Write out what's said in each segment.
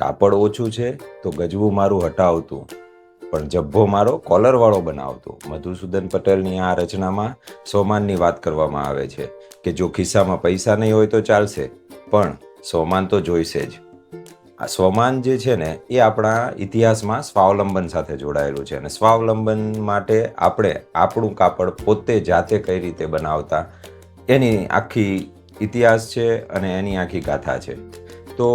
કાપડ ઓછું છે તો ગજવું મારું હટાવતું, પણ જબ્બો મારો કોલરવાળો બનાવતું. મધુસૂદન પટેલની આ રચનામાં સોમાનની વાત કરવામાં આવે છે કે જો ખિસ્સામાં પૈસા નહીં હોય તો ચાલશે, પણ સોમાન તો જોઈશે જ. આ સોમાન જે છે ને એ આપણા ઇતિહાસમાં સ્વાવલંબન સાથે જોડાયેલું છે, અને સ્વાવલંબન માટે આપણે આપણું કાપડ પોતે જાતે કઈ રીતે બનાવતા એની આખી ઇતિહાસ છે અને એની આખી ગાથા છે. તો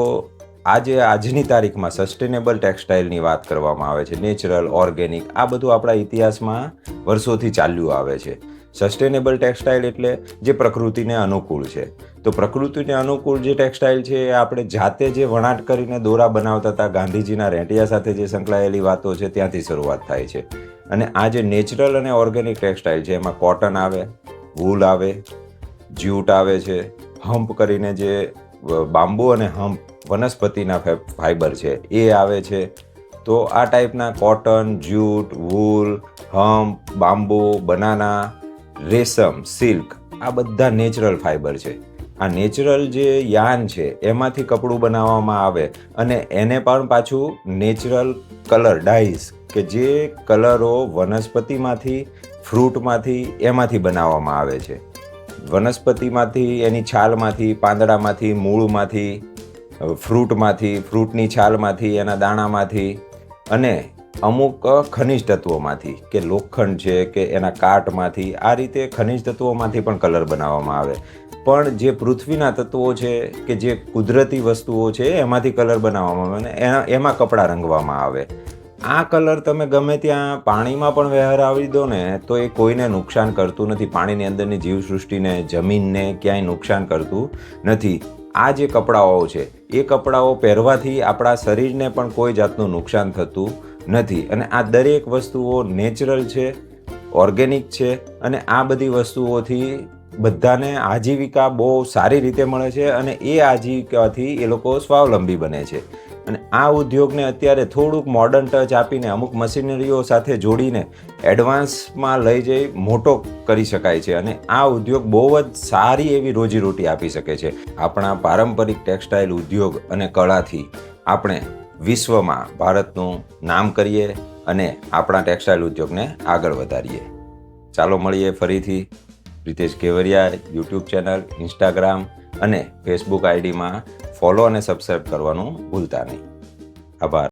આજની તારીખમાં સસ્ટેનેબલ ટેક્સટાઇલની વાત કરવામાં આવે છે, નેચરલ, ઓર્ગેનિક, આ બધું આપણા ઇતિહાસમાં વર્ષોથી ચાલ્યું આવે છે. સસ્ટેનેબલ ટેક્સટાઇલ એટલે જે પ્રકૃતિને અનુકૂળ છે. તો પ્રકૃતિને અનુકૂળ જે ટેક્સટાઇલ છે એ આપણે જાતે જે વણાટ કરીને દોરા બનાવતા હતા, ગાંધીજીના રેંટિયા સાથે જે સંકળાયેલી વાતો છે ત્યાંથી શરૂઆત થાય છે. અને આ જે નેચરલ અને ઓર્ગેનિક ટેક્સટાઇલ છે એમાં કોટન આવે, વૂલ આવે, જ્યુટ આવે છે, હમ્પ કરીને જે બાંબુ અને હમ્પ વનસ્પતિના ફાઈબર છે એ આવે છે. તો આ ટાઈપના cotton, jute, wool, hemp, bamboo, banana, રેશમ, સિલ્ક, આ બધા નેચરલ ફાઈબર છે. આ નેચરલ જે યાન છે એમાંથી કપડું બનાવવામાં આવે અને એને પણ પાછું નેચરલ કલર ડાઈઝ કે જે કલરો વનસ્પતિમાંથી, ફ્રૂટમાંથી, એમાંથી બનાવવામાં આવે છે. વનસ્પતિમાંથી, એની છાલમાંથી, પાંદડામાંથી, મૂળમાંથી, ફ્રૂટમાંથી, ફ્રૂટની છાલમાંથી, એના દાણામાંથી અને અમુક ખનિજ તત્વોમાંથી કે લોખંડ છે કે એના કાટમાંથી, આ રીતે ખનિજ તત્વોમાંથી પણ કલર બનાવવામાં આવે. પણ જે પૃથ્વીના તત્વો છે કે જે કુદરતી વસ્તુઓ છે એમાંથી કલર બનાવવામાં આવે અને એમાં કપડાં રંગવામાં આવે. આ કલર તમે ગમે ત્યાં પાણીમાં પણ વહેરાવી દો ને તો એ કોઈને નુકસાન કરતું નથી. પાણીની અંદરની જીવસૃષ્ટિને, જમીનને ક્યાંય નુકસાન કરતું નથી. આ જે કપડાઓ છે એ કપડાઓ પહેરવાથી આપણા શરીરને પણ કોઈ જાતનું નુકસાન થતું નથી. અને આ દરેક વસ્તુઓ નેચરલ છે, ઓર્ગેનિક છે અને આ બધી વસ્તુઓથી બધાને આજીવિકા બહુ સારી રીતે મળે છે અને એ આજીવિકાથી એ લોકો સ્વાવલંબી બને છે. અને આ ઉદ્યોગને અત્યારે થોડુંક મોડર્ન ટચ આપીને અમુક મશીનરીઓ સાથે જોડીને એડવાન્સમાં લઈ જઈ મોટો કરી શકાય છે અને આ ઉદ્યોગ બહુ જ સારી એવી રોજીરોટી આપી શકે છે. આપણા પારંપરિક ટેક્સટાઇલ ઉદ્યોગ અને કળાથી આપણે વિશ્વમાં ભારતનું નામ કરીએ અને આપણા ટેક્સટાઇલ ઉદ્યોગને આગળ વધારીએ. ચાલો મળીએ ફરીથી. રિતેશ કેવરિયા યુટ્યુબ ચેનલ, ઇન્સ્ટાગ્રામ અને ફેસબુક આઈડીમાં ફોલો અને સબસ્ક્રાઈબ કરવાનું ભૂલતા નહીં. આભાર.